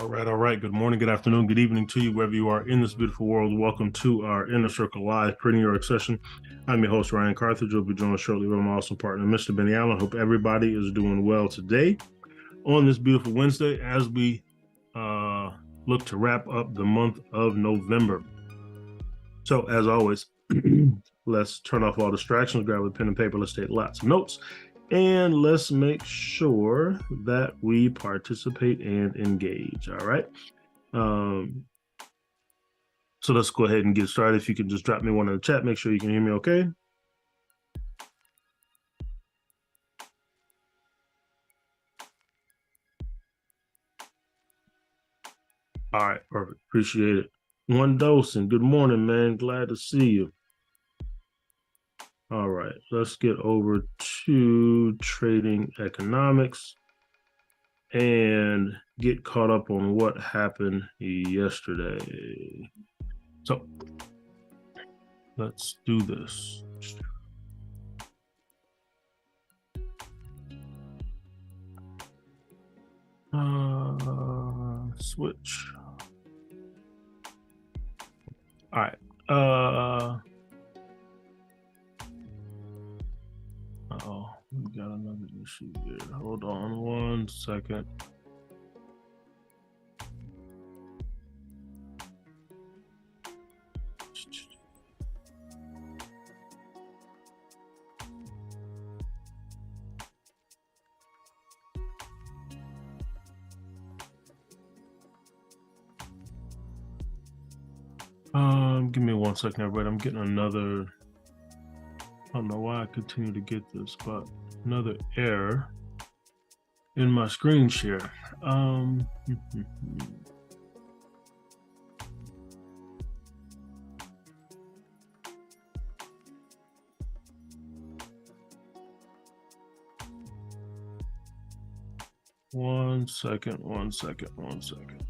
All right. Good morning, good afternoon, good evening to you, wherever you are in this beautiful world. Welcome to our Inner Circle Live Printing York session. I'm your host, Ryan Carthage. You'll be joined shortly by my awesome partner, Mr. Benny Allen. Hope everybody is doing well today on this beautiful Wednesday as we look to wrap up the month of November. So, as always, let's turn off all distractions, grab a pen and paper, let's take lots of notes. And let's make sure that we participate and engage. All right. So let's go ahead and get started. If you can just drop me one in the chat, make sure you can hear me okay. All right, perfect. Appreciate it. One Dosing, good morning, man. Glad to see you. All right, let's get over to trading economics and get caught up on what happened yesterday. So let's do this. Switch. All right. Uh-oh, we got another issue here. Hold on one second. Give me 1 second, everybody. I'm getting another. I don't know why I continue to get this, but another error in my screen share. 1 second, 1 second, 1 second.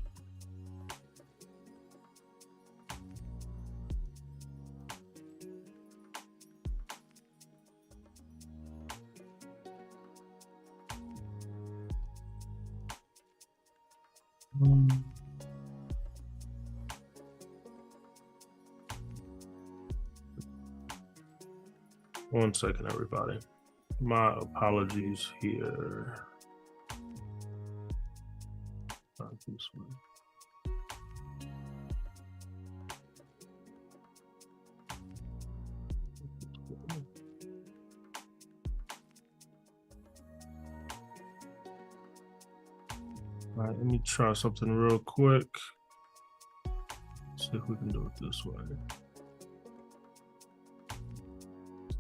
One second, everybody. My apologies here. Not this one. All right, let me try something real quick. See if we can do it this way.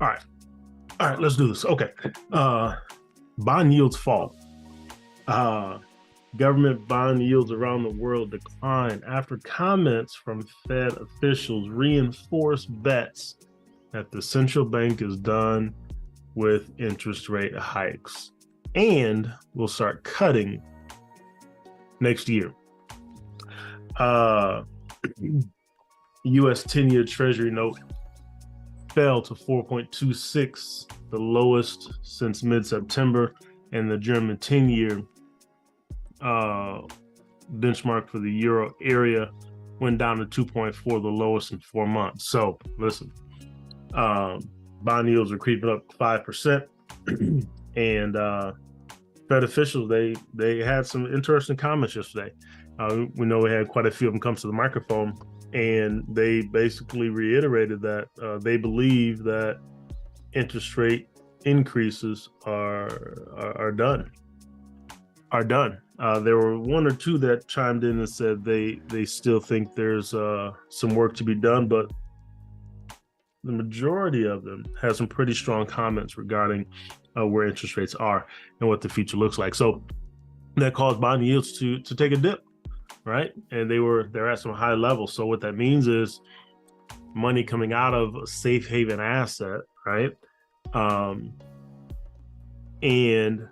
All right, let's do this. Okay. Bond yields fall. Government bond yields around the world decline after comments from Fed officials reinforce bets that the central bank is done with interest rate hikes and will start cutting next year. U.S. 10-year Treasury note fell to 4.26, the lowest since mid-September, and the German 10-year benchmark for the euro area went down to 2.4, the lowest in 4 months. So listen, bond yields are creeping up 5%, and Fed officials, they had some interesting comments yesterday. We know we had quite a few of them come to the microphone, and they basically reiterated that they believe that interest rate increases are done. There were one or two that chimed in and said they still think there's some work to be done, but the majority of them have some pretty strong comments regarding where interest rates are and what the future looks like. So that caused bond yields to take a dip, right? And they're at some high levels. So what that means is money coming out of a safe haven asset, right? And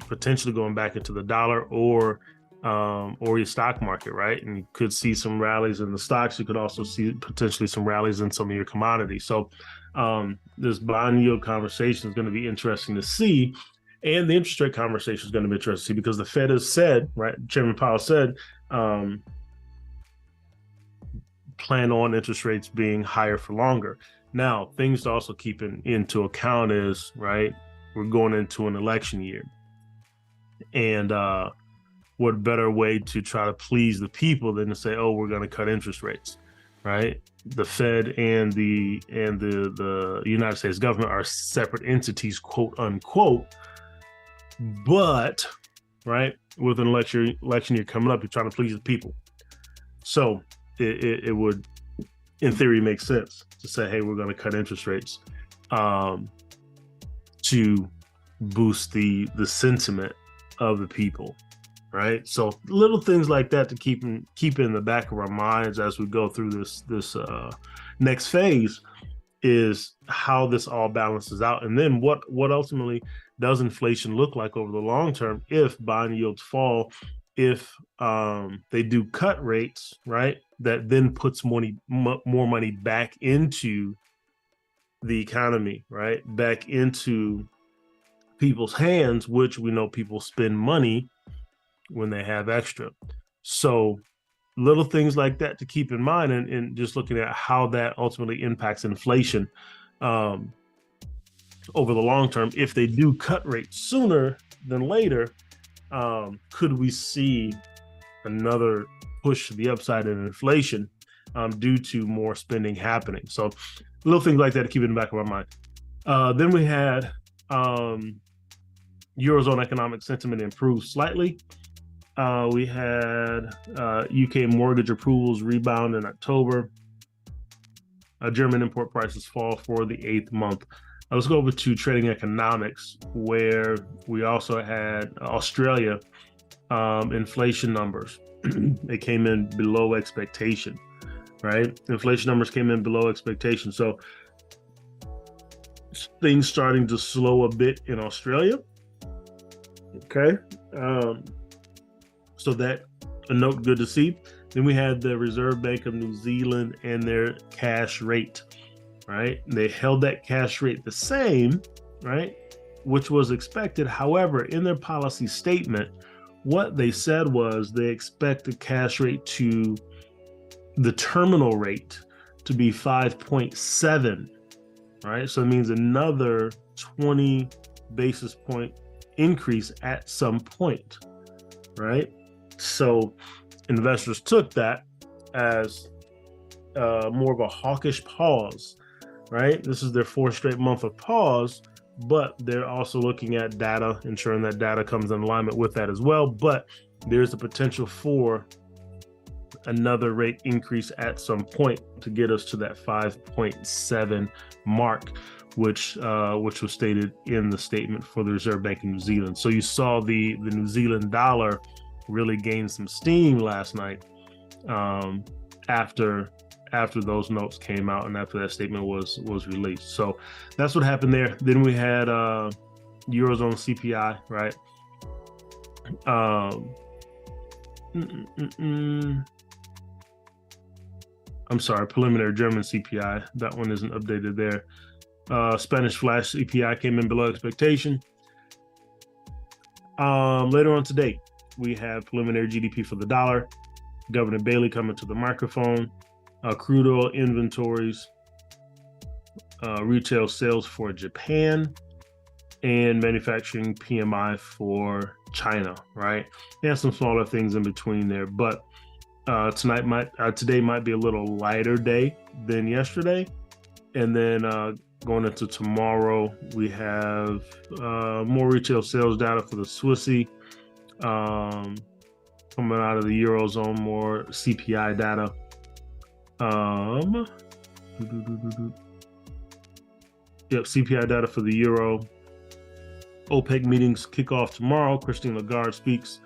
potentially going back into the dollar or your stock market, right? And you could see some rallies in the stocks. You could also see potentially some rallies in some of your commodities. So this bond yield conversation is going to be interesting to see. And the interest rate conversation is going to be interesting because the Fed has said, right, Chairman Powell said, plan on interest rates being higher for longer. Now, things to also keep into account is, right, we're going into an election year. And what better way to try to please the people than to say, oh, we're going to cut interest rates, right? The Fed and the United States government are separate entities, quote unquote. But, right, with an election year coming up, you're trying to please the people. So it would, in theory, make sense to say, hey, we're going to cut interest rates to boost the sentiment of the people, right? So little things like that to keep in the back of our minds as we go through this next phase is how this all balances out, and then what ultimately does inflation look like over the long term if bond yields fall, if they do cut rates, right? That then puts more money back into the economy, right? Back into people's hands, which we know people spend money when they have extra. So little things like that to keep in mind, and just looking at how that ultimately impacts inflation over the long term. If they do cut rates sooner than later, could we see another push to the upside in inflation due to more spending happening? So little things like that to keep in the back of our mind. Then we had Eurozone economic sentiment improved slightly. We had UK mortgage approvals rebound in October. German import prices fall for the 8th month. Let's go over to trading economics, where we also had Australia inflation numbers. They came in below expectation, right? Inflation numbers came in below expectation. So things starting to slow a bit in Australia. Okay. So that a note, good to see. Then we had the Reserve Bank of New Zealand and their cash rate, right? They held that cash rate the same, right? Which was expected. However, in their policy statement, what they said was they expect the cash rate to, the terminal rate to be 5.7, right? So it means another 20 basis point increase at some point, right? So investors took that as more of a hawkish pause, right? This is their 4th straight month of pause, but they're also looking at data, ensuring that data comes in alignment with that as well. But there's the potential for another rate increase at some point to get us to that 5.7 mark, which was stated in the statement for the Reserve Bank of New Zealand. So you saw the New Zealand dollar really gained some steam last night after those notes came out and after that statement was released. So that's what happened there. Then we had Eurozone CPI, right? I'm sorry, preliminary German CPI. That one isn't updated there. Spanish flash CPI came in below expectation. Later on today, we have preliminary GDP for the dollar. Governor Bailey coming to the microphone. Crude oil inventories, retail sales for Japan, and manufacturing PMI for China, right? And some smaller things in between there. But today might be a little lighter day than yesterday. And then going into tomorrow, we have more retail sales data for the Swissy. Coming out of the Eurozone, more CPI data. CPI data for the Euro. OPEC meetings kick off tomorrow. Christine Lagarde speaks.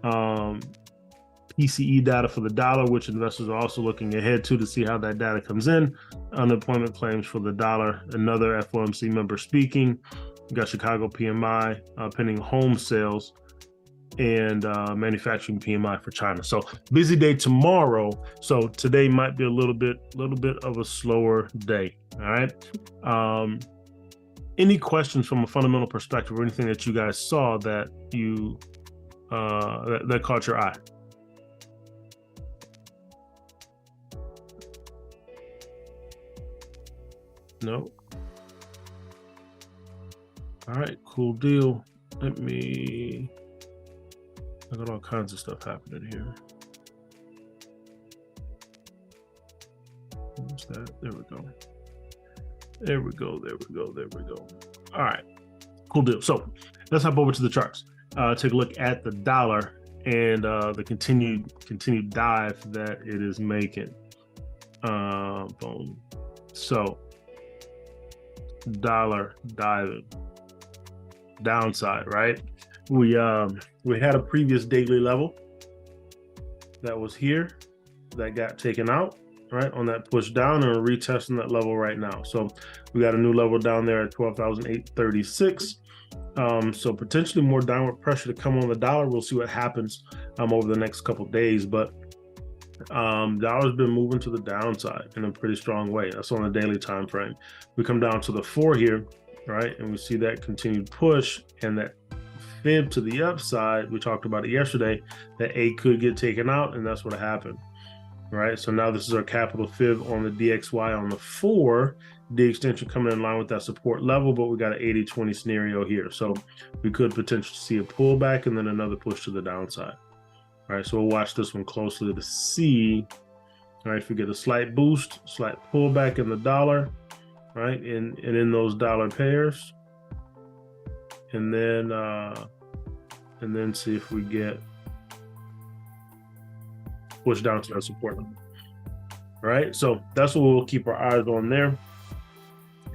PCE data for the dollar, which investors are also looking ahead to see how that data comes in. Unemployment claims for the dollar. Another FOMC member speaking. We got Chicago PMI, pending home sales, and manufacturing PMI for China. So busy day tomorrow. So today might be a little bit of a slower day. All right. Any questions from a fundamental perspective or anything that you guys saw that you that caught your eye? No. All right, cool deal. I got all kinds of stuff happening here. What's that? There we go. There we go. There we go. There we go. All right, cool deal. So let's hop over to the charts. Take a look at the dollar and the continued dive that it is making. Boom. So dollar diving downside, right? We had a previous daily level that was here that got taken out, right, on that push down, and we're retesting that level right now. So we got a new level down there at 12,836. So potentially more downward pressure to come on the dollar. We'll see what happens over the next couple of days, but dollar's been moving to the downside in a pretty strong way. That's on the daily time frame. We come down to the 4 here, right, and we see that continued push and that fib to the upside. We talked about it yesterday, that A could get taken out, and that's what happened, right? So now this is our capital fib on the DXY on the 4, D extension coming in line with that support level, but we got an 80-20 scenario here. So we could potentially see a pullback and then another push to the downside. All right, so we'll watch this one closely to see, all right, if we get a slight boost, slight pullback in the dollar, right, and in those dollar pairs, and then see if we get push down to our support level. All right, so that's what we'll keep our eyes on there.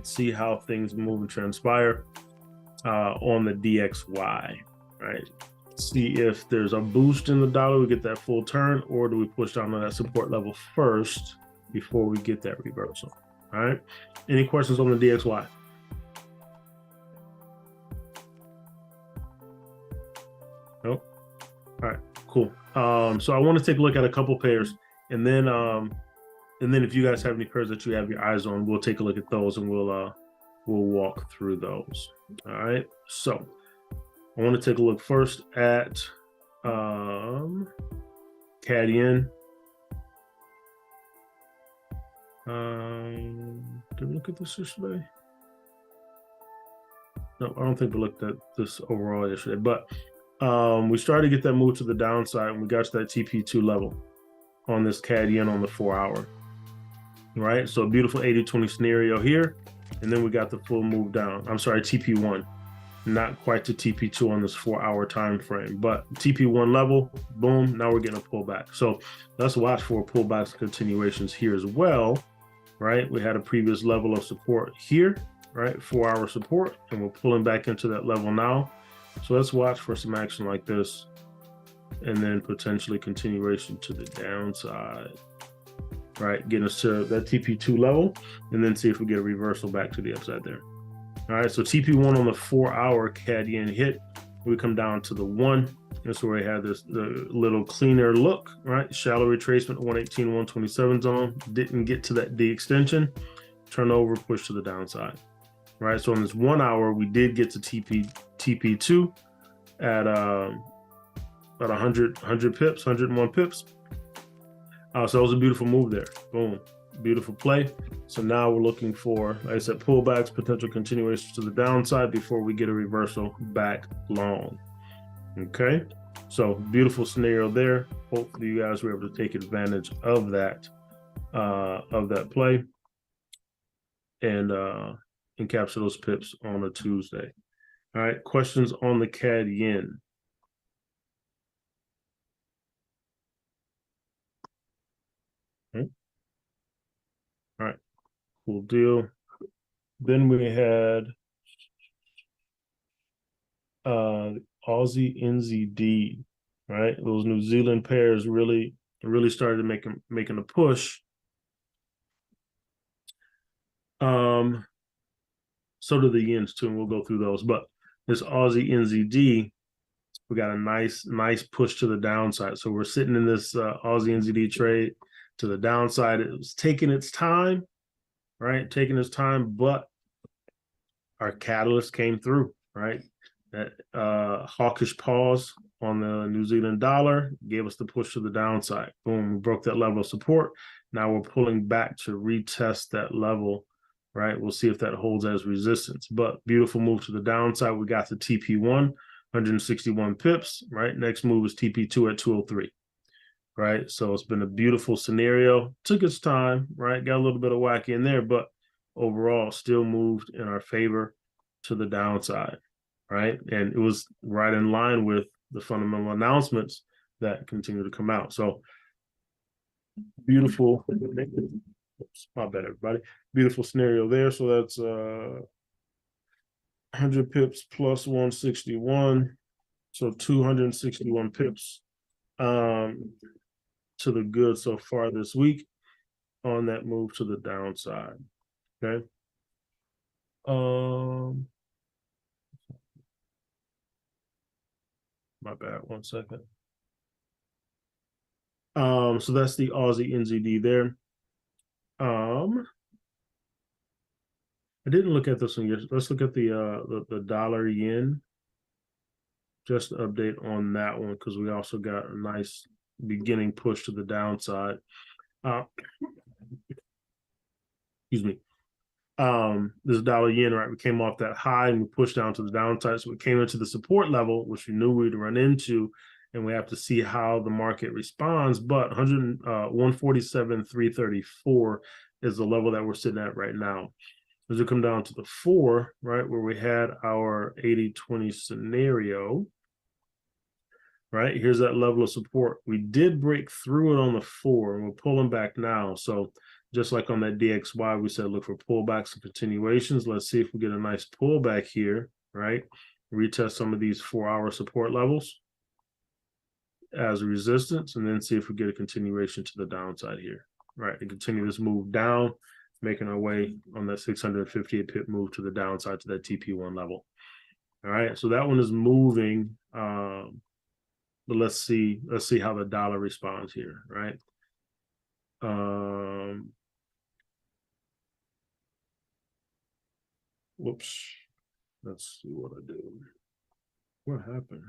See how things move and transpire on the DXY, right? See if there's a boost in the dollar, we get that full turn, or do we push down to that support level first before we get that reversal? All right, any questions on the DXY? Nope. All right, cool. So I want to take a look at a couple pairs, and then if you guys have any pairs that you have your eyes on, we'll take a look at those and we'll walk through those. All right, so I want to take a look first at CAD yen. Did we look at this yesterday? No, I don't think we looked at this overall yesterday, but we started to get that move to the downside, and we got to that TP2 level on this CAD yen on the 4-hour. Right, so a beautiful 80-20 scenario here, and then we got the full move down. I'm sorry, TP1, not quite to TP2 on this 4-hour time frame, but TP1 level, boom, now we're getting a pullback. So let's watch for pullbacks and continuations here as well, right? We had a previous level of support here, right, 4-hour support, and we're pulling back into that level now. So let's watch for some action like this, and then potentially continuation to the downside. Right, getting us to that TP2 level, and then see if we get a reversal back to the upside there. All right, so TP1 on the 4-hour CAD yen hit. We come down to the 1. That's where we had the little cleaner look, right? Shallow retracement, 118, 127 zone. Didn't get to that D extension. Turn over, push to the downside. Right, so on this 1-hour, we did get to TP2 at about 100 pips, 101 pips. So it was a beautiful move there. Boom, beautiful play. So now we're looking for, like I said, pullbacks, potential continuations to the downside before we get a reversal back long. Okay, so beautiful scenario there. Hopefully you guys were able to take advantage of that play and capture those pips on a Tuesday. All right, questions on the CAD yen? All right, cool deal. Then we had Aussie NZD, right? Those New Zealand pairs really started making a push. So do the yens too, and we'll go through those. But this Aussie NZD, we got a nice push to the downside. So we're sitting in this Aussie NZD trade to the downside. It was taking its time, right? Taking its time, but our catalyst came through, right? That hawkish pause on the New Zealand dollar gave us the push to the downside. Boom, we broke that level of support. Now we're pulling back to retest that level, right? We'll see if that holds as resistance. But beautiful move to the downside. We got the TP1, 161 pips, right? Next move is TP2 at 203. Right. So it's been a beautiful scenario. Took its time, right? Got a little bit of whack in there, but overall still moved in our favor to the downside, right? And it was right in line with the fundamental announcements that continue to come out. So beautiful. Oops, my bad, everybody. Beautiful scenario there. So that's 100 pips plus 161. So 261 pips. To the good so far this week on that move to the downside. Okay. My bad, 1 second. So that's the Aussie NZD there. I didn't look at this one yet. Let's look at the dollar yen. Just to update on that one because we also got a nice beginning push to the downside. Excuse me. This dollar yen, right? We came off that high and we pushed down to the downside. So we came into the support level, which we knew we'd run into, and we have to see how the market responds. But 147,334 is the level that we're sitting at right now. As we come down to the 4, right, where we had our 80-20 scenario, right? Here's that level of support. We did break through it on the 4, and we're pulling back now. So just like on that DXY, we said look for pullbacks and continuations. Let's see if we get a nice pullback here, right? Retest some of these 4-hour support levels as a resistance, and then see if we get a continuation to the downside here, right? And continue this move down, making our way on that 658 pip move to the downside to that TP1 level. All right, so that one is moving. But let's see how the dollar responds here, right? Whoops. Let's see what I do. What happened?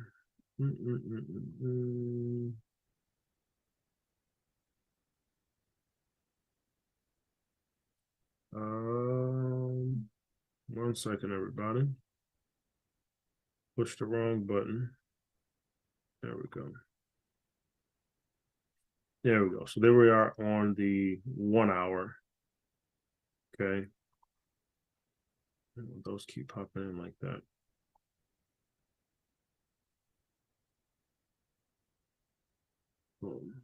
One second, everybody. Push the wrong button. There we go. There we go. So there we are on the 1 hour. Okay. Those keep popping in like that. Boom.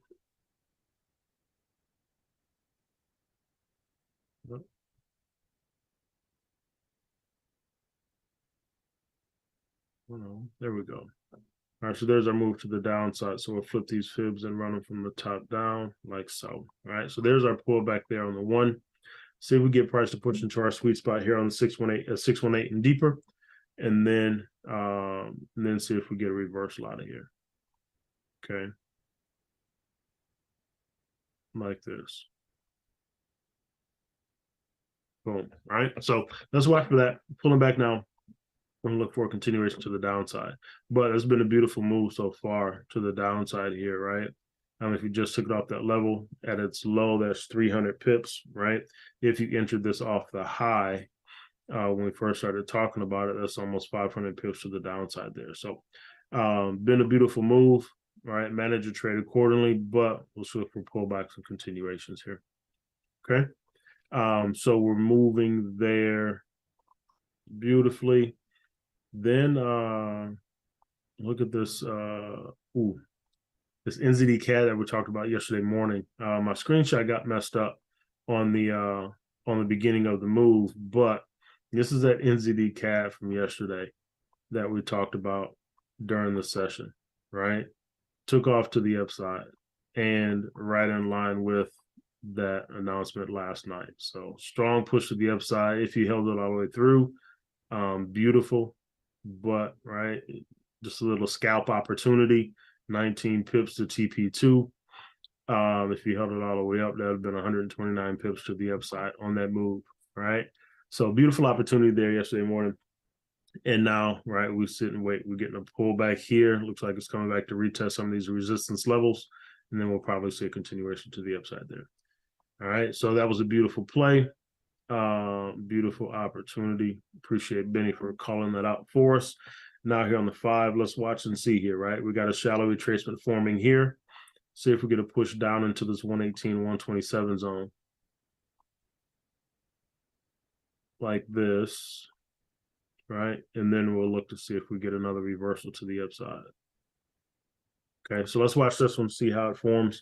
There we go. All right, so there's our move to the downside. So we'll flip these fibs and run them from the top down like so. All right, so there's our pullback there on the 1. See if we get price to push into our sweet spot here on the 618 and deeper, and then see if we get a reversal out of here. Okay, like this. Boom. All right, so let's watch for that. Pulling back now. I'm gonna look for a continuation to the downside, but it's been a beautiful move so far to the downside here, right? If you just took it off that level at its low, that's 300 pips, right? If you entered this off the high when we first started talking about it, that's almost 500 pips to the downside there. So been a beautiful move, right? Manage your trade accordingly, but we'll look for pullbacks and continuations here. Okay. So we're moving there beautifully. Then look at this this NZD CAD that we talked about yesterday morning. My screenshot got messed up on the beginning of the move, but this is that NZD CAD from yesterday that we talked about during the session, right? Took off to the upside and right in line with that announcement last night. So strong push to the upside if you held it all the way through. Beautiful, but right, just a little scalp opportunity. 19 pips to TP2. If you held it all the way up, that would have been 129 pips to the upside on that move, right? So beautiful opportunity there yesterday morning. And now, right, we sit and wait. We're getting a pullback here. Looks like it's coming back to retest some of these resistance levels. And then we'll probably see a continuation to the upside there. All right. So that was a beautiful play. Beautiful opportunity. Appreciate Benny for calling that out for us. Now here on the 5, let's watch and see here, right? We got a shallow retracement forming here. See if we get a push down into this 118, 127 zone. Like this, right? And then we'll look to see if we get another reversal to the upside. Okay, so let's watch this one, see how it forms,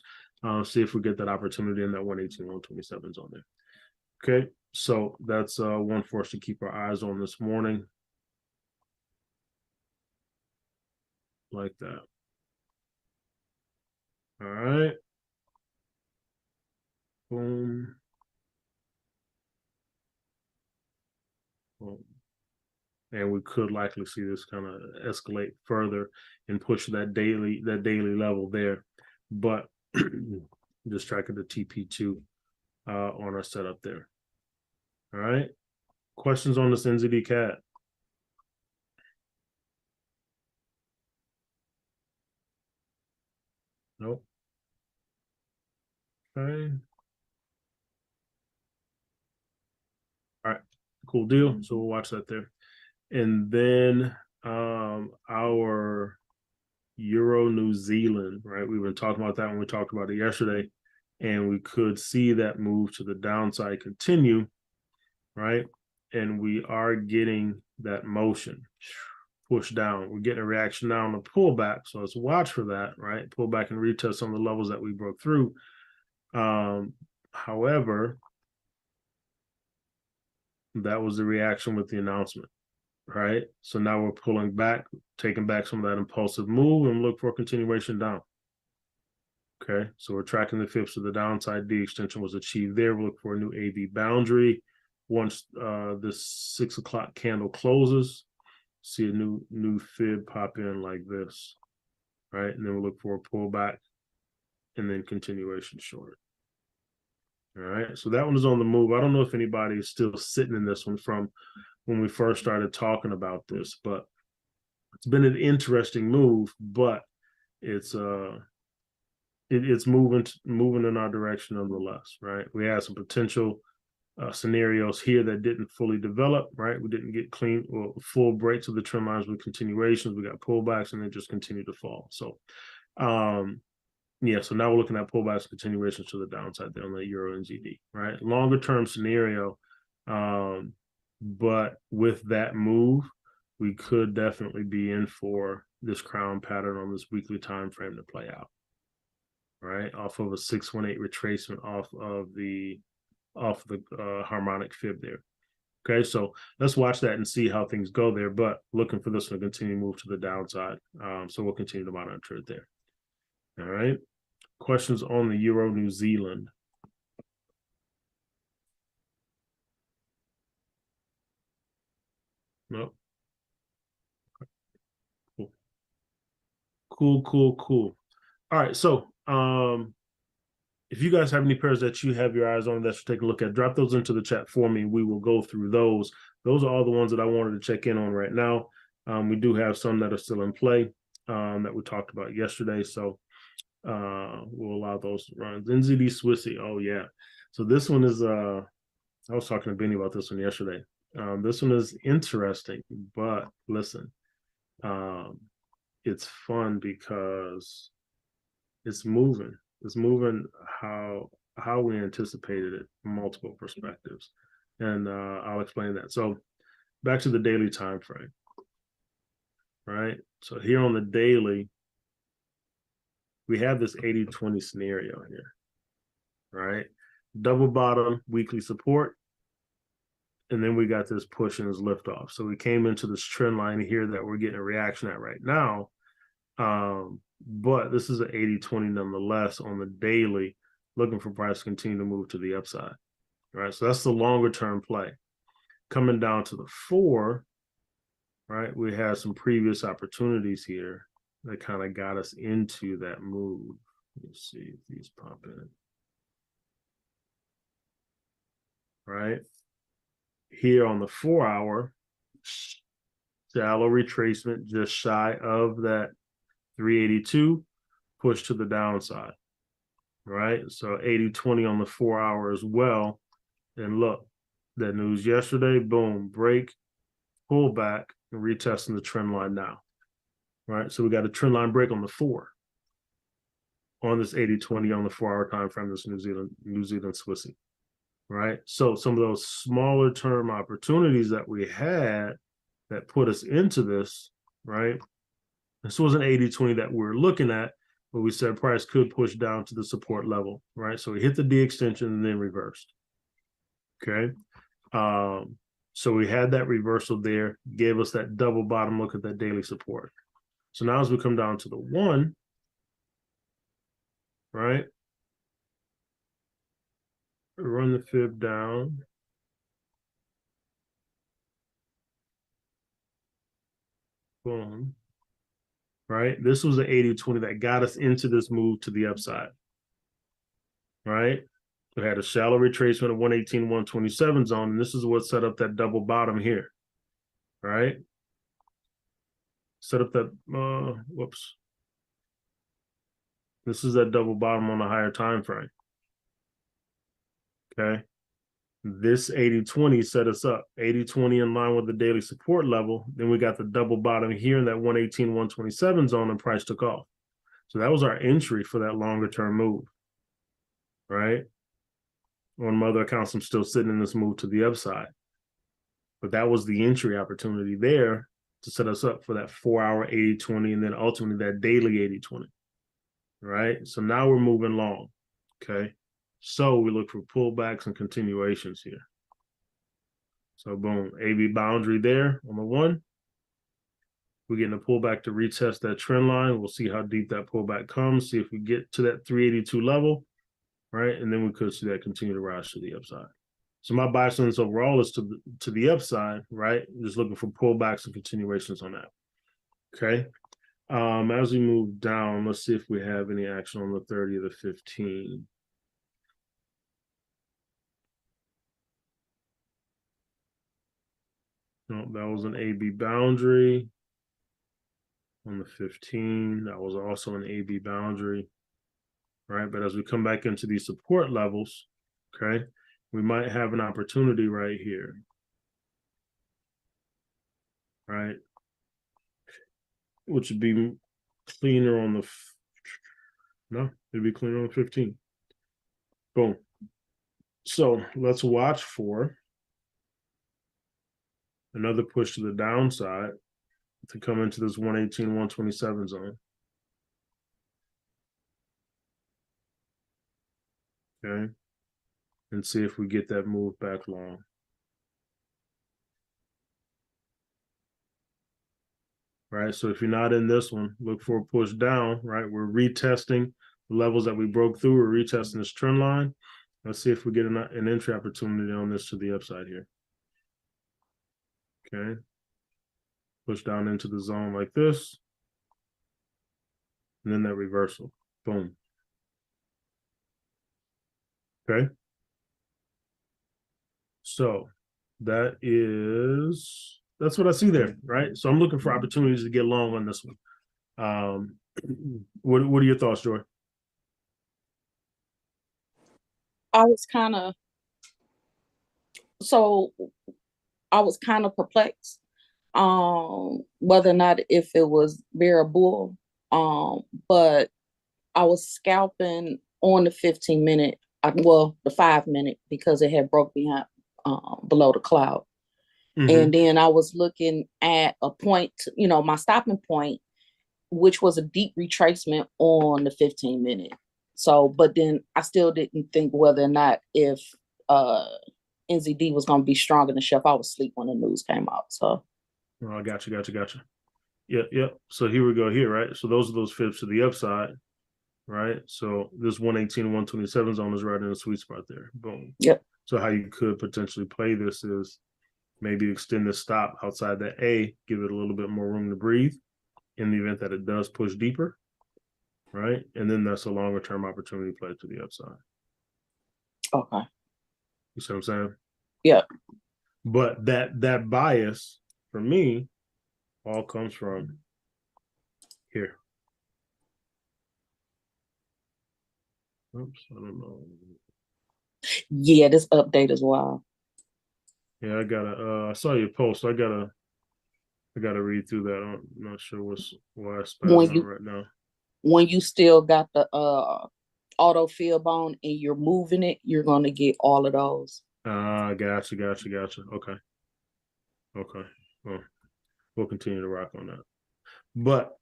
see if we get that opportunity in that 118, 127 zone there. Okay, so that's one for us to keep our eyes on this morning. Like that. All right. Boom. Boom. And we could likely see this kind of escalate further and push that daily level there. But just tracking the TP2 on our setup there. All right. Questions on this NZD CAD? Nope. Okay. All right. Cool deal. So we'll watch that there. And then our Euro New Zealand, right? We were talking about that when we talked about it yesterday, and we could see that move to the downside continue, right? And we are getting that motion push down. We're getting a reaction now on the pullback. So let's watch for that, right? Pull back and retest some of the levels that we broke through. However, that was the reaction with the announcement, right? So now we're pulling back, taking back some of that impulsive move and look for a continuation down. Okay, so we're tracking the fibs to the downside. D extension was achieved there. We'll look for a new AB boundary. Once this 6 o'clock candle closes, see a new fib pop in like this, right? And then we'll look for a pullback and then continuation short. All right, so that one is on the move. I don't know if anybody is still sitting in this one from when we first started talking about this, but it's been an interesting move, but it's it's moving in our direction nonetheless, right? We had some potential scenarios here that didn't fully develop, right? We didn't get clean or full breaks of the trend lines with continuations. We got pullbacks and then just continued to fall. So yeah, so now we're looking at pullbacks, continuations to the downside there on the Euro NZD, right? Longer term scenario, but with that move, we could definitely be in for this crown pattern on this weekly time frame to play out, right? Off of a 618 retracement off the harmonic fib there. Okay, so let's watch that and see how things go there, but looking for this one to continue to move to the downside. So we'll continue to monitor it there. All right. Questions on the Euro New Zealand? Nope. Cool. All right, so if you guys have any pairs that you have your eyes on that you take a look at, drop those into the chat for me. We will go through those. Those are all the ones that I wanted to check in on right now. We do have some that are still in play that we talked about yesterday, so we'll allow those runs. NZD Swissy, oh yeah. So this one is I was talking to Benny about this one yesterday. This one is interesting, but listen, it's fun because it's moving. It's moving how we anticipated it from multiple perspectives, and I'll explain that. So back to the daily time frame, right? So here on the daily, we have this 80-20 scenario here, right? Double bottom, weekly support, and then we got this push and this liftoff. So we came into this trend line here that we're getting a reaction at right now. But this is an 80-20 nonetheless on the daily, looking for price to continue to move to the upside. Right. So that's the longer term play. Coming down to the 4, right? We had some previous opportunities here that kind of got us into that move. Let's see if these pop in. Right. here on the 4-hour, shallow retracement just shy of that 382, push to the downside, right? So 80-20 on the 4-hour as well. And look, that news yesterday, boom, break, pull back, and retesting the trend line now, right? So we got a trend line break on the 4 on this 80-20 on the 4-hour time frame, this New Zealand Swissy, right? So some of those smaller term opportunities that we had that put us into this, right? This was an 80-20 that we're looking at, but we said price could push down to the support level, right? So we hit the D extension and then reversed. Okay. So we had that reversal there, gave us that double bottom look at that daily support. So now as we come down to the 1, right? Run the fib down. Boom. Right? This was an 80-20 that got us into this move to the upside. Right? We had a shallow retracement of 118, 127 zone, and this is what set up that double bottom here. Right? Set up that, whoops. This is that double bottom on the higher time frame. Okay. This 80-20 set us up. 80-20 in line with the daily support level. Then we got the double bottom here in that 118, 127 zone, and price took off. So that was our entry for that longer term move. Right? On my other accounts, I'm still sitting in this move to the upside. But that was the entry opportunity there to set us up for that 4-hour 80-20 and then ultimately that daily 80-20. Right? So now we're moving long. Okay. So we look for pullbacks and continuations here. So boom, AB boundary there on the 1. We're getting a pullback to retest that trend line. We'll see how deep that pullback comes, see if we get to that 382 level, right? And then we could see that continue to rise to the upside. So my buy stance overall is to the upside, right? Just looking for pullbacks and continuations on that. Okay. As we move down, let's see if we have any action on the 30 or the 15. No, that was an AB boundary on the 15. That was also an AB boundary, right? But as we come back into these support levels, okay, we might have an opportunity right here, right? Which would be cleaner on the, no, it'd be cleaner on the 15. Boom. So let's watch for another push to the downside to come into this 118, 127 zone. Okay. And see if we get that move back long. Right. So if you're not in this one, look for a push down, right? We're retesting the levels that we broke through. We're retesting this trend line. Let's see if we get an entry opportunity on this to the upside here. Okay. Push down into the zone like this. And then that reversal. Boom. Okay. So that's what I see there, right? So I'm looking for opportunities to get long on this one. What are your thoughts, Joy? I was kind of so I was kind of perplexed whether or not if it was bear or bull. But I was scalping on the 15-minute, well, the 5-minute because it had broke behind below the cloud. And then I was looking at a point, my stopping point, which was a deep retracement on the 15-minute. So, but then I still didn't think whether or not if NZD was going to be stronger than Chef. I was asleep when the news came out. So, I got you. Yeah. So here we go here, right? So those are those fibs to the upside, right? So this 118, 127 zone is right in the sweet spot there. Boom. Yep. So how you could potentially play this is maybe extend the stop outside that A, give it a little bit more room to breathe in the event that it does push deeper, right? And then that's a longer term opportunity play to the upside. Okay. You see what I'm saying? Yep. But that bias for me all comes from here. Oops, I don't know. Yeah, this update is wild. Yeah, I gotta. I saw your post. I gotta read through that. I'm not sure why I spazzing When out you right now. when you still got the auto fill on and you're moving it, you're gonna get all of those. Gotcha. Okay. Well, we'll continue to rock on that. But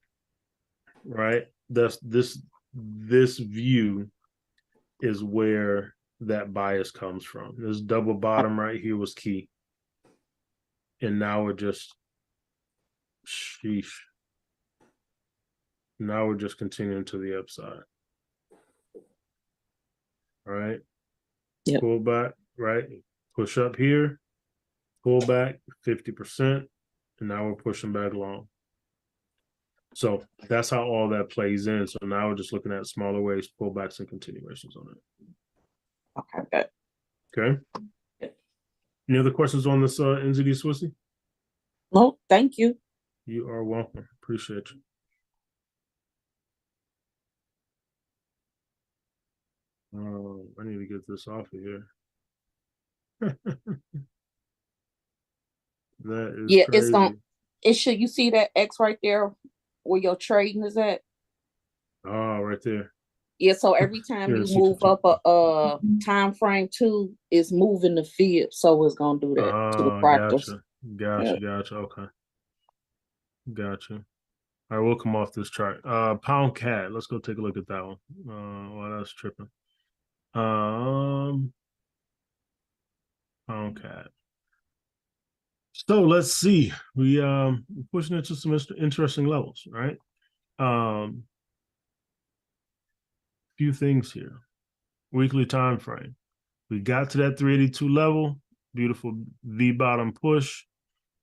right, that's this view is where that bias comes from. This double bottom right here was key, and now we're just sheesh. Now we're just continuing to the upside. All right. Yep. Pull back, right? Push up here, pull back 50%, and now we're pushing back long. So that's how all that plays in. So now we're just looking at smaller waves, pullbacks, and continuations on it. Okay, good. Okay. Good. Any other questions on this NZD Swissy? No, thank you. You are welcome. Appreciate you. I need to get this off of here. That is Yeah, it's crazy. it should, you see that X right there where your trading is at? Oh, right there. Yeah, so every time Here, you move up a time frame too, it's moving the field. So it's gonna do that to the fractals. Yeah. Gotcha. Okay. Gotcha. All right, we'll come off this chart. Pound cat. Let's go take a look at that one. Well, that's tripping. Pound cat. So let's see. We're pushing into some interesting levels, right? Few things here. Weekly time frame. We got to that 382 level. Beautiful V bottom push.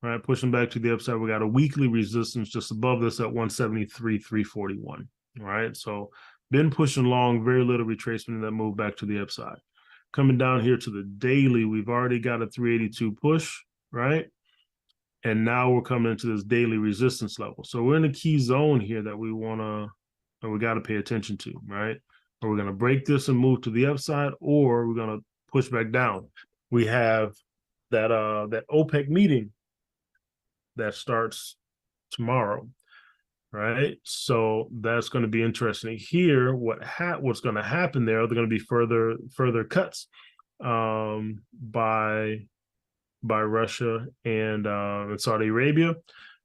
Right, pushing back to the upside. We got a weekly resistance just above this at 173, 341. All right, so been pushing long, very little retracement in that move back to the upside. Coming down here to the daily, we've already got a 382 push, right? And now we're coming into this daily resistance level. So we're in a key zone here that we got to pay attention to, right? Are we going to break this and move to the upside, or we're going to push back down? We have that OPEC meeting that starts tomorrow, right? So that's going to be interesting. Here, what's going to happen there? They're going to be further cuts by Russia and Saudi Arabia,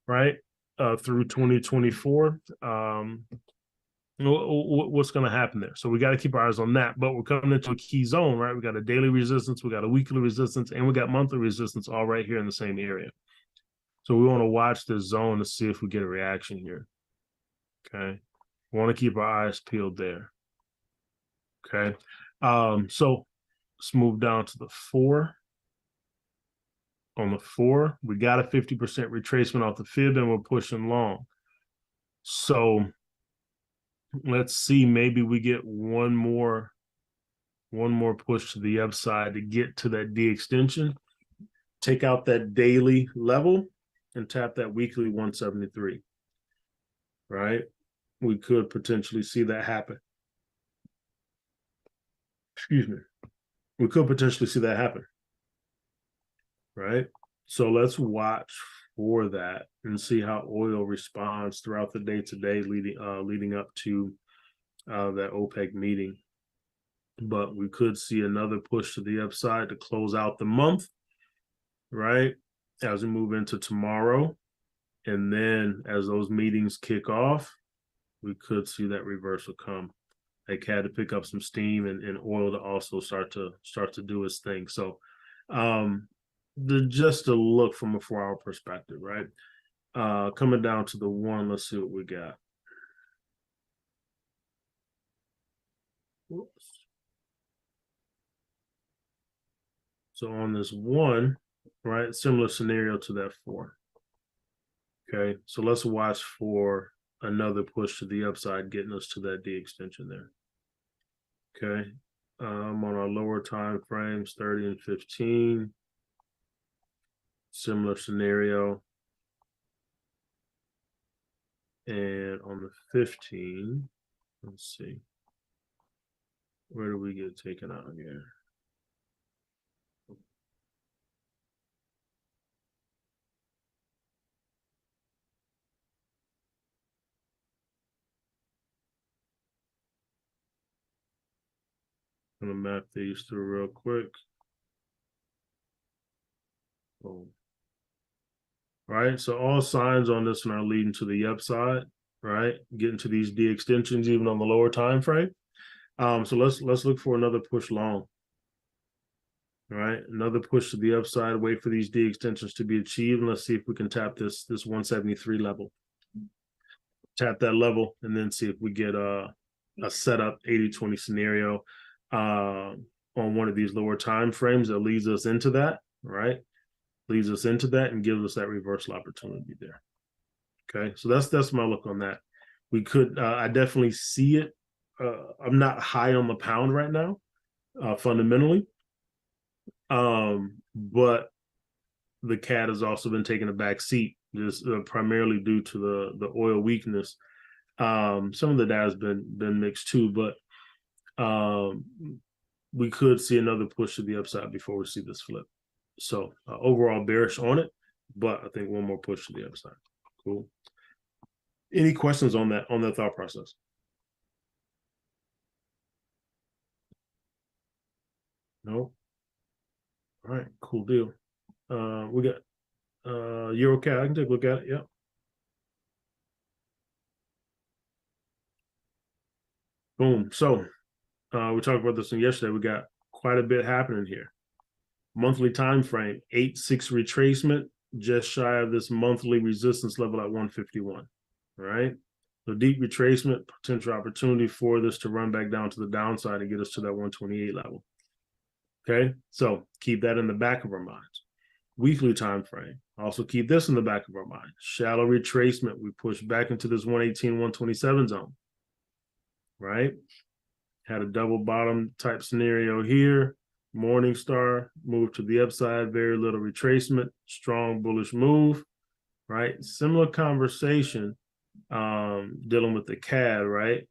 right? Through 2024. What's going to happen there? So we got to keep our eyes on that. But we're coming into a key zone, right? We got a daily resistance, we got a weekly resistance, and we got monthly resistance all right here in the same area. So we want to watch this zone to see if we get a reaction here. Okay. We want to keep our eyes peeled there. Okay. So let's move down to the 4. On the 4, we got a 50% retracement off the fib and we're pushing long. So let's see, maybe we get one more push to the upside to get to that D extension, take out that daily level and tap that weekly 173. Right? We could potentially see that happen. Excuse me. We could potentially see that happen. Right? So let's watch for that and see how oil responds throughout the day today, leading up to that OPEC meeting. But we could see another push to the upside to close out the month, right? As we move into tomorrow. And then as those meetings kick off, we could see that reversal come. They had to pick up some steam and oil to also start to do its thing. So just to look from a 4-hour perspective, right? Coming down to the 1, let's see what we got. Oops. So on this 1, right, similar scenario to that 4. Okay, so let's watch for another push to the upside, getting us to that D extension there. Okay, on our lower time frames, 30 and 15. similar scenario. And on the 15, let's see, where do we get taken out here? I'm gonna map these through real quick. Oh. Right, so all signs on this one are leading to the upside, right? Getting to these D extensions even on the lower time frame. So let's look for another push long. All right, another push to the upside. Wait for these D extensions to be achieved, and let's see if we can tap this 173 level. Tap that level, and then see if we get a setup 80-20 scenario on one of these lower time frames that leads us into that. Right, leads us into that and gives us that reversal opportunity there. Okay, so that's my look on that. We could, I definitely see it. I'm not high on the pound right now, fundamentally, but the CAD has also been taking a back seat, just primarily due to the oil weakness. Some of the data has been mixed too, but we could see another push to the upside before we see this flip. So overall bearish on it, but I think one more push to the upside. Cool. Any questions on that thought process? No. All right, cool deal. We got Euro CAD. I can take a look at it. Yeah. Boom. So we talked about this one yesterday. We got quite a bit happening here. Monthly time frame, 8-6 retracement, just shy of this monthly resistance level at 151. All right. So deep retracement, potential opportunity for this to run back down to the downside and get us to that 128 level. Okay, so keep that in the back of our minds. Weekly time frame, also keep this in the back of our mind. Shallow retracement, we push back into this 118, 127 zone, right? Had a double bottom type scenario here. Morning star, move to the upside, very little retracement, strong bullish move, right? Similar conversation dealing with the CAD, right?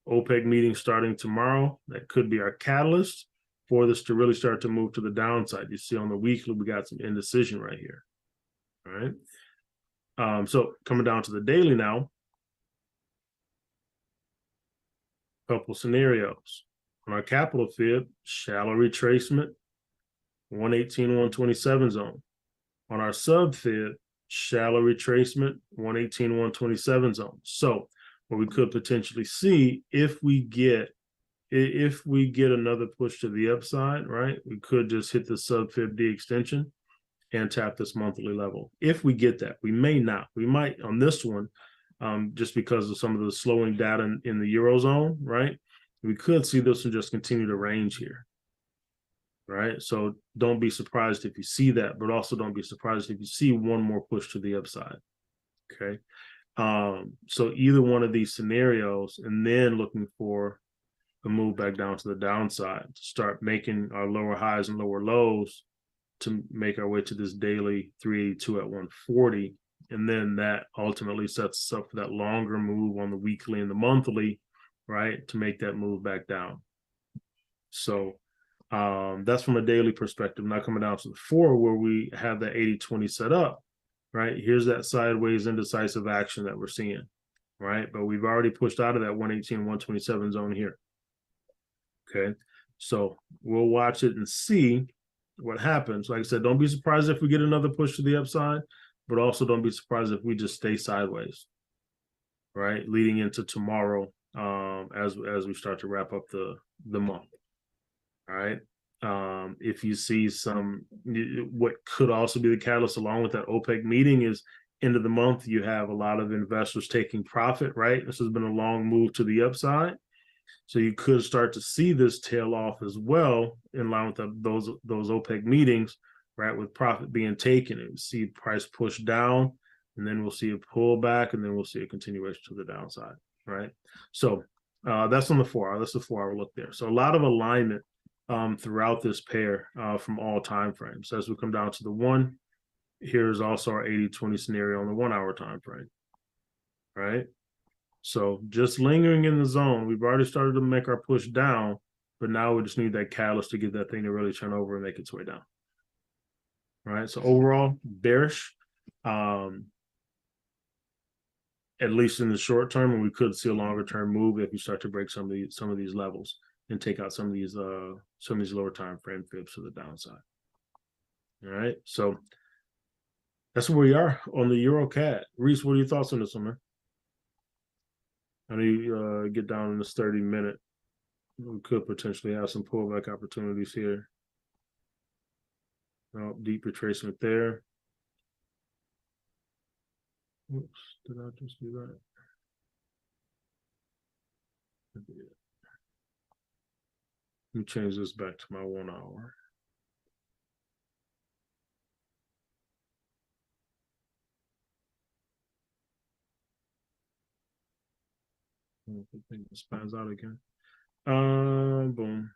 OPEC meeting starting tomorrow. That could be our catalyst for this to really start to move to the downside. You see on the weekly, we got some indecision right here. All right. So coming down to the daily now, couple scenarios. On our capital fib, shallow retracement, 118, 127 zone. On our sub fib, shallow retracement, 118, 127 zone. So what we could potentially see if we get another push to the upside, right, we could just hit the sub fib D extension and tap this monthly level. If we get that, we may not. We might on this one, just because of some of the slowing data in the Eurozone, right? We could see this one just continue to range here, right? So don't be surprised if you see that, but also don't be surprised if you see one more push to the upside, okay? So either one of these scenarios, and then looking for a move back down to the downside to start making our lower highs and lower lows to make our way to this daily 382 at 140. And then that ultimately sets us up for that longer move on the weekly and the monthly, right, to make that move back down. So that's from a daily perspective. Now coming down to the 4, where we have that 80-20 set up, right? Here's that sideways indecisive action that we're seeing, right? But we've already pushed out of that 118, 127 zone here. Okay, so we'll watch it and see what happens. Like I said, don't be surprised if we get another push to the upside, but also don't be surprised if we just stay sideways, right? Leading into tomorrow, as we start to wrap up the month. All right. If you see what could also be the catalyst along with that OPEC meeting is end of the month, you have a lot of investors taking profit, right? This has been a long move to the upside. So you could start to see this tail off as well in line with those OPEC meetings, right? With profit being taken, and see price push down, and then we'll see a pullback, and then we'll see a continuation to the downside, right? So that's on the 4-hour. That's the 4-hour look there. So a lot of alignment throughout this pair from all time frames. As we come down to the 1, Here's also our 80-20 scenario on the 1 hour time frame, right? So just lingering in the zone. We've already started to make our push down, but now we just need that catalyst to get that thing to really turn over and make its way down. Right. So overall, bearish, at least in the short term, and we could see a longer term move if you start to break some of these levels and take out some of these lower time frame fibs to the downside. All right. So that's where we are on the Euro CAD. Reese, what are your thoughts on this one, man? I know you get down in this 30-minute. We could potentially have some pullback opportunities here. Oh, deep retracement there. Oops, did I just do that? Let me change this back to my 1 hour. The thing spans out again. Boom.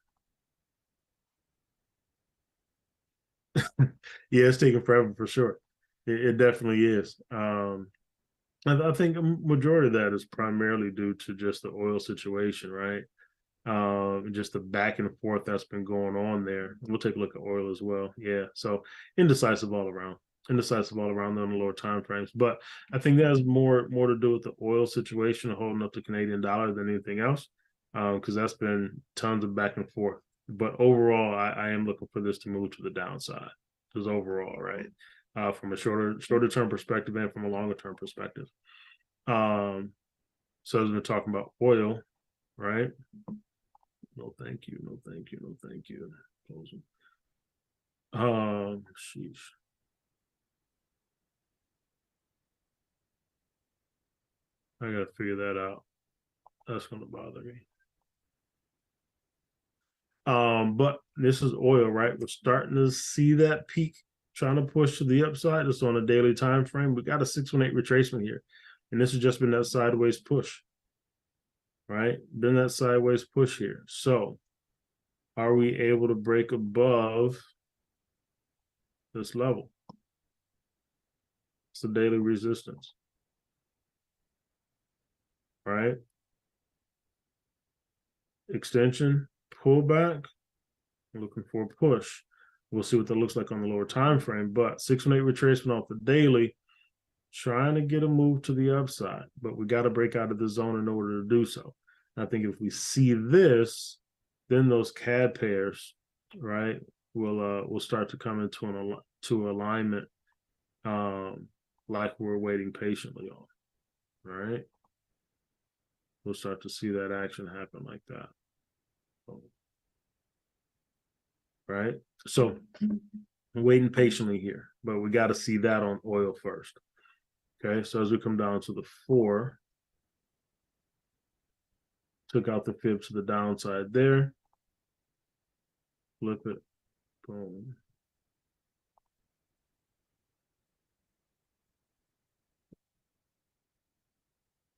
Yeah, it's taking forever for sure. It definitely is. I think a majority of that is primarily due to just the oil situation, right? Just the back and forth that's been going on there. We'll take a look at oil as well. Yeah, so indecisive all around. Indecisive all around on the lower time frames. But I think that has more to do with the oil situation holding up the Canadian dollar than anything else, because that's been tons of back and forth. But overall, I am looking for this to move to the downside. Just overall, right? From a shorter term perspective and from a longer term perspective. So as we're talking about oil, right? No, thank you. No, thank you. No, thank you. Closing. Sheesh. I gotta figure that out. That's gonna bother me. But this is oil, right? We're starting to see that peak trying to push to the upside. It's on a daily time frame. We got a 618 retracement here, and this has just been that sideways push, right? Been that sideways push here. So, are we able to break above this level? It's the daily resistance, right? Extension, pullback, looking for a push. We'll see what that looks like on the lower time frame, but 618 retracement off the daily, trying to get a move to the upside, but we got to break out of the zone in order to do so. I think if we see this, then those CAD pairs, right, will start to come into alignment, like we're waiting patiently on. Right, we'll start to see that action happen like that. Right, so I'm waiting patiently here, but we got to see that on oil first. Okay, so as we come down to the 4, took out the fib to the downside there, flip it, boom.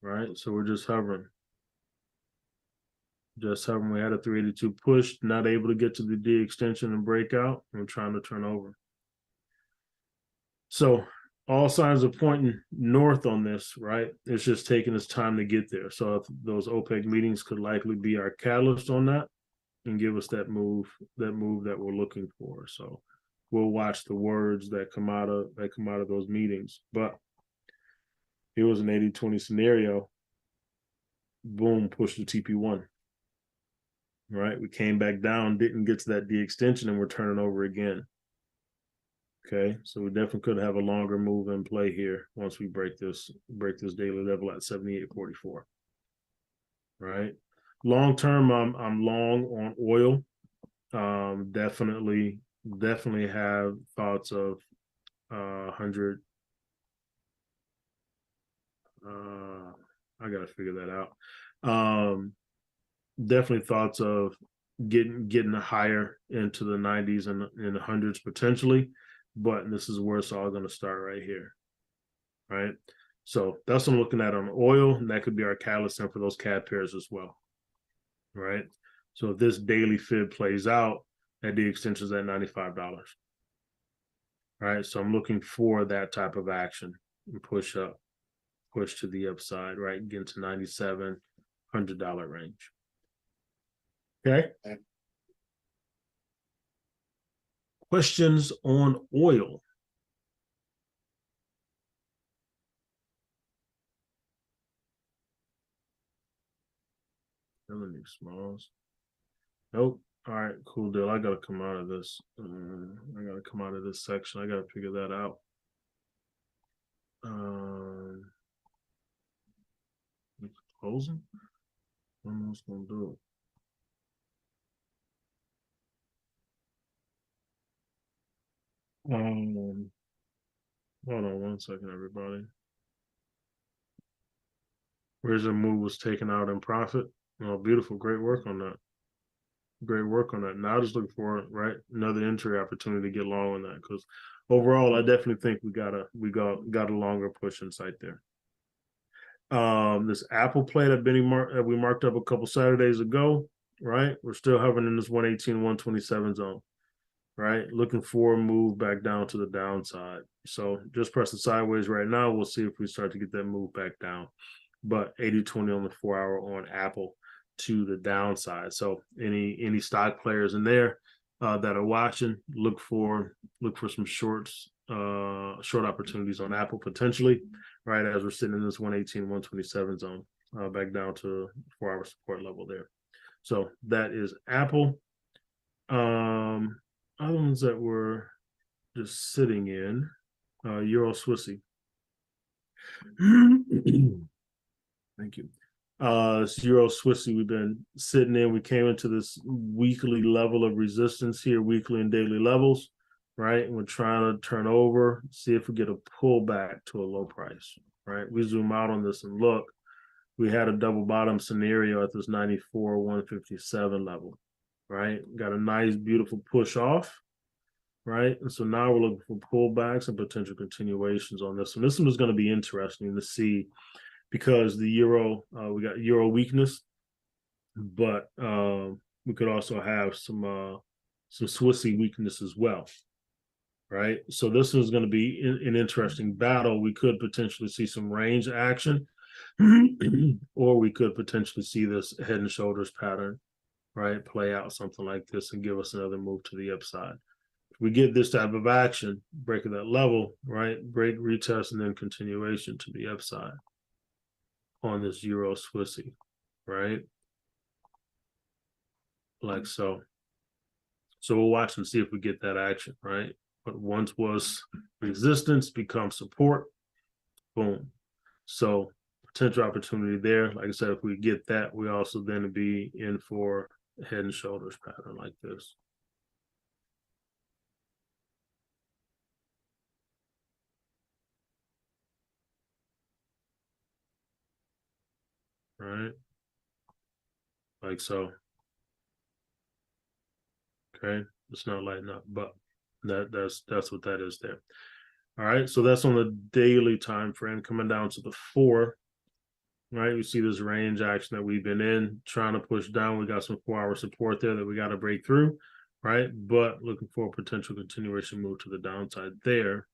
Right, so we're just hovering. Just hovering. We had a 382 push, not able to get to the D extension and break out. We're trying to turn over. So all signs are pointing north on this, right? It's just taking us time to get there. So those OPEC meetings could likely be our catalyst on that and give us that move that we're looking for. So we'll watch the words that come out of those meetings. But it was an 80-20 scenario. Boom, push the TP1. Right, we came back down, didn't get to that D extension, and we're turning over again. Okay, so we definitely could have a longer move in play here once we break this daily level at 78.44. Right, long term, I'm long on oil. Definitely have thoughts of 100. I gotta figure that out. Definitely thoughts of getting higher into the 90s and in the hundreds potentially, but this is where it's all going to start right here, right? So that's what I'm looking at on oil, and that could be our catalyst for those CAD pairs as well, right? So if this daily fib plays out, that D extension is at $95, right? So I'm looking for that type of action and push up, push to the upside, right? Get into $9,700 range. Okay. Questions on oil? Really smalls. Nope. All right, cool deal. I gotta come out of this. I gotta come out of this section. I gotta figure that out. It's closing. I'm just gonna do it. Hold on one second, everybody. Where's the move was taken out in profit? Oh, beautiful. Great work on that. Great work on that. Now just look for right another entry opportunity to get long on that, because overall, I definitely think we got a longer push in sight there. This Apple play that we marked up a couple Saturdays ago, right? We're still hovering in this 118, 127 zone, right? Looking for a move back down to the downside. So just pressing sideways right now. We'll see if we start to get that move back down. But 80-20 on the 4 hour on Apple to the downside. So any stock players in there that are watching, look for some short opportunities on Apple potentially, right? As we're sitting in this 118, 127 zone, back down to 4 hour support level there. So that is Apple. Other ones that we're just sitting in, Euro Swissy. Thank you. Euro Swissy, we've been sitting in. We came into this weekly level of resistance here, weekly and daily levels, right? And we're trying to turn over, see if we get a pullback to a low price, right? We zoom out on this and look. We had a double bottom scenario at this 94, 157 level, right? Got a nice, beautiful push off, right? And so now we're looking for pullbacks and potential continuations on this. And this one is going to be interesting to see, because the euro, we got euro weakness, but we could also have some Swissy weakness as well, right? So this is going to be an interesting battle. We could potentially see some range action, or we could potentially see this head and shoulders pattern, right, play out something like this and give us another move to the upside. If we get this type of action, break at that level, right, break, retest, and then continuation to the upside on this Euro Swissy, right? Like so. So we'll watch and see if we get that action, right? But once was resistance becomes support, boom. So potential opportunity there. Like I said, if we get that, we also then be in for a head and shoulders pattern like this. Right? Like so. Okay. It's not lighting up, but that's what that is there. All right. So that's on the daily time frame. Coming down to the 4. Right, you see this range action that we've been in, trying to push down. We got some 4 hour support there that we got to break through, right? But looking for a potential continuation move to the downside there.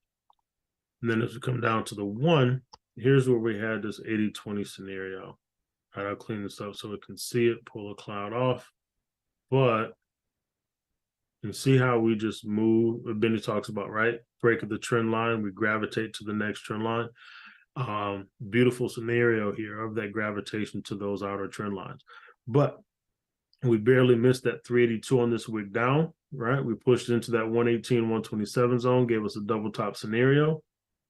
And then as we come down to the 1, here's where we had this 80-20 scenario. All right, I'll clean this up so we can see it, pull a cloud off. But you can see how we just move. Benny talks about, right? Break of the trend line, we gravitate to the next trend line. Beautiful scenario here of that gravitation to those outer trend lines. But we barely missed that 382 on this wick down, right? We pushed into that 118, 127 zone, gave us a double top scenario.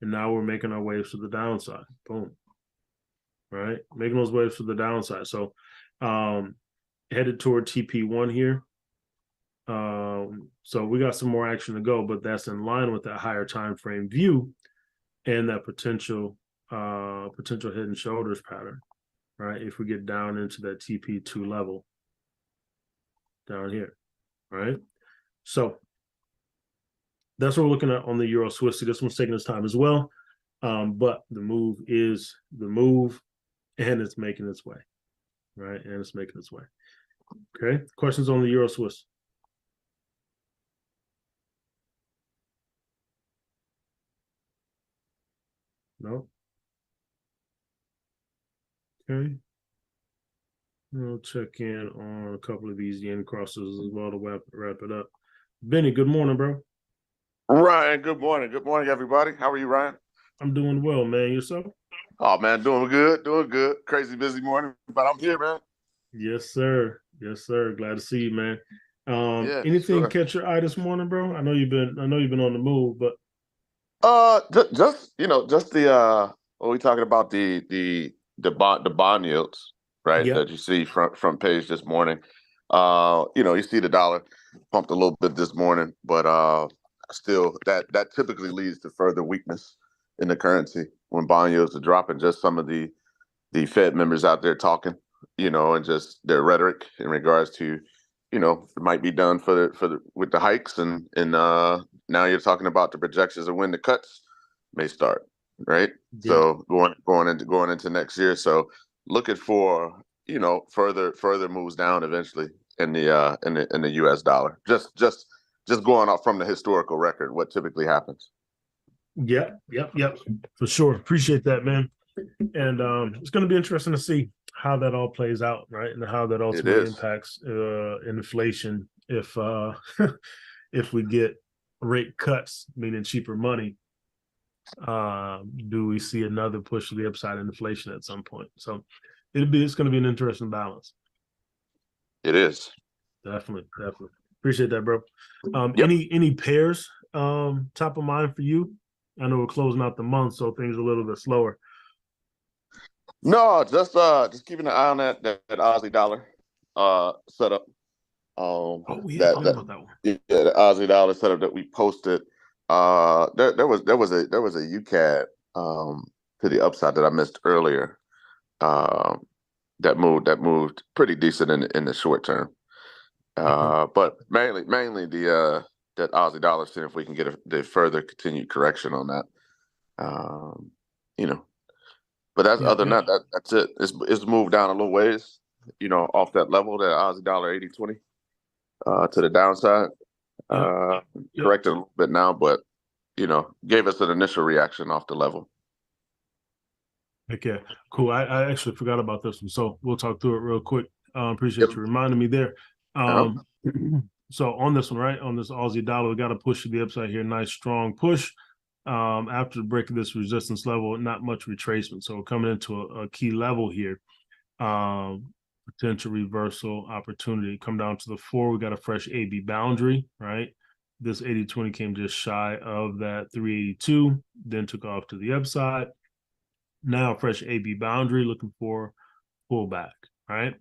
And now we're making our waves to the downside. Boom. Right? Making those waves to the downside. So headed toward TP1 here. So we got some more action to go, but that's in line with that higher time frame view and that potential head and shoulders pattern, right? If we get down into that TP2 level down here, right? So that's what we're looking at on the Euro Swissy. This one's taking its time as well, but the move is the move, and it's making its way, right? And it's making its way. Okay. Questions on the Euro Swiss? No. Okay. We'll check in on a couple of these yen crosses as well to wrap it up. Benny, good morning, bro. Ryan, good morning. Good morning, everybody. How are you, Ryan? I'm doing well, man. Yourself? Oh, man, doing good, doing good. Crazy busy morning, but I'm here, man. Yes, sir. Yes, sir. Glad to see you, man. Yeah, Anything sure. catch your eye this morning, bro? I know you've been on the move, but Just the what we talking about the bond yields, right? yeah, That you see front page this morning. You see the dollar pumped a little bit this morning, but still that typically leads to further weakness in the currency when bond yields are dropping. Just some of the Fed members out there talking, and just their rhetoric in regards to, it might be done with the hikes, and now you're talking about the projections of when the cuts may start, right? yeah, So going into next year, so looking for further moves down eventually in the U.S. dollar. Just going off from the historical record, what typically happens. yep, for sure. Appreciate that, man. And it's going to be interesting to see how that all plays out, right? And how that It ultimately is. impacts inflation if if we get rate cuts, meaning cheaper money. Do we see another push to the upside in inflation at some point? So it's going to be an interesting balance. It is. Definitely. Appreciate that, bro. Yep. Any pairs top of mind for you? I know we're closing out the month, so things are a little bit slower. No, just keeping an eye on that Aussie dollar setup. Oh yeah, That forgot that about that one. yeah, the Aussie dollar setup that we posted. There was a UCAD to the upside that I missed earlier. Um, that moved pretty decent in the short term. Okay. But mainly that Aussie dollar, seeing if we can get the further continued correction on that. Um, you know, but that's Yep, other than yep, that's it. It's moved down a little ways, off that level, that Aussie dollar 80.20 to the downside. yep, Uh, yep. Corrected a little bit now, but gave us an initial reaction off the level. Okay, cool. I actually forgot about this one, so we'll talk through it real quick. Yep. Appreciate you reminding me there. Uh-huh. So on this one, right, on this Aussie dollar, we got to push to the upside here. Nice strong push. After the break of this resistance level, not much retracement. So we're coming into a key level here. Potential reversal opportunity. Come down to the 4. We got a fresh AB boundary, right? This 80.20 came just shy of that 382, then took off to the upside. Now fresh AB boundary, looking for pullback, right?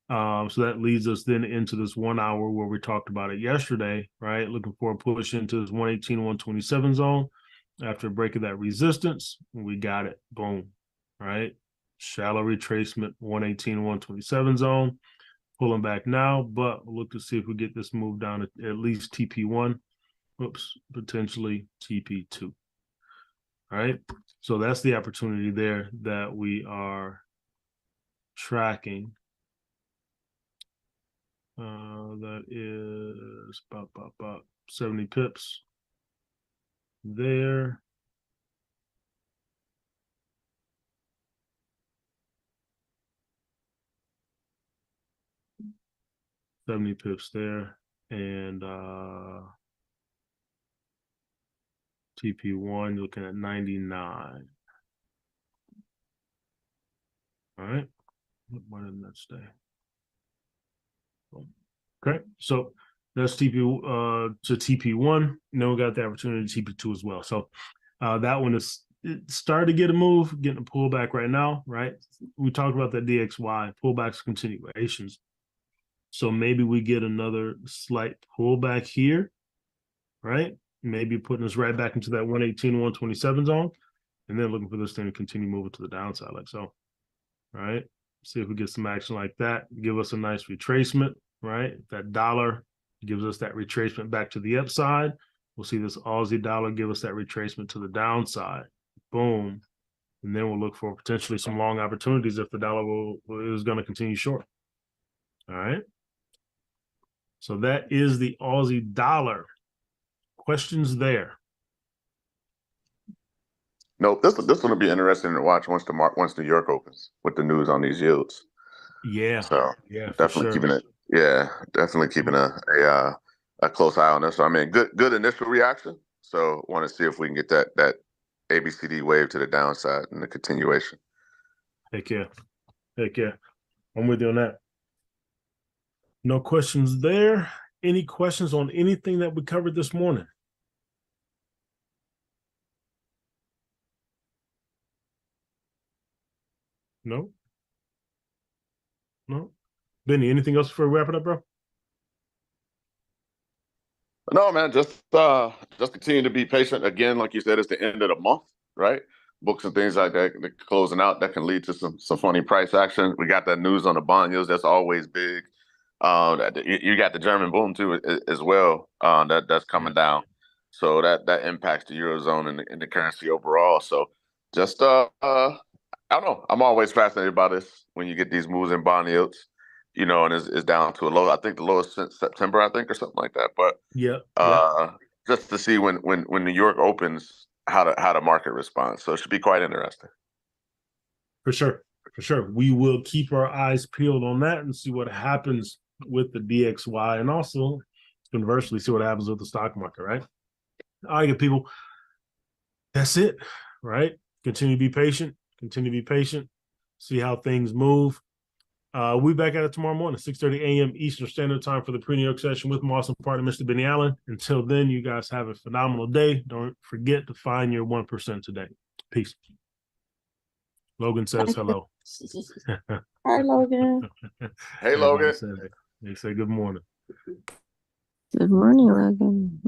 So that leads us then into this 1 hour where we talked about it yesterday, right? Looking for a push into this 118, 127 zone. After breaking that resistance, we got it. Boom, right? Shallow retracement, 118, 127 zone. Pulling back now, but we'll look to see if we get this move down at least TP1. Oops, potentially TP2. All right. So that's the opportunity there that we are tracking. That is about 70 pips there. $70 pips there. And TP1, you're looking at 99. All right. Why didn't that stay? Okay. So that's TP to TP1. Then we got the opportunity to TP2 as well. So that one is starting to get a move, getting a pullback right now, right? We talked about that DXY, pullbacks, continuations. So maybe we get another slight pullback here, right? Maybe putting us right back into that 118, 127 zone, and then looking for this thing to continue moving to the downside like so. All right. See if we get some action like that. Give us a nice retracement, right? That dollar gives us that retracement back to the upside. We'll see this Aussie dollar give us that retracement to the downside. Boom. And then we'll look for potentially some long opportunities if the dollar is going to continue short. All right. So that is the Aussie dollar. Questions there? Nope. This one will be interesting to watch once New York opens with the news on these yields. Yeah, So yeah, for definitely sure. keeping it. Yeah, definitely keeping a close eye on this. So I mean, good initial reaction. So want to see if we can get that ABCD wave to the downside and the continuation. Heck yeah. Heck yeah. I'm with you on that. No questions there. Any questions on anything that we covered this morning? No? No? Benny, anything else before we wrap it up, bro? No, man, just continue to be patient. Again, like you said, it's the end of the month, right? Books and things like that, they're closing out. That can lead to some funny price action. We got that news on the bond yields. That's always big. You got the German boom too as well. That's coming down. So that impacts the eurozone and the currency overall. So just I don't know. I'm always fascinated by this when you get these moves in bond yields, and it's down to a low. I think the lowest since September, I think, or something like that. But Yeah. just to see when New York opens, how the market responds. So it should be quite interesting. For sure. For sure. We will keep our eyes peeled on that and see what happens with the DXY, and also conversely see what happens with the stock market, right? All right, good people. That's it, right? Continue to be patient. Continue to be patient. See how things move. We'll be back at it tomorrow morning, 6:30 a.m. Eastern Standard Time for the pre-New York session with my awesome partner, Mr. Benny Allen. Until then, you guys have a phenomenal day. Don't forget to find your 1% today. Peace. Logan says hello. Hi, Logan. Hey, Logan. They say good morning. Good morning, Logan.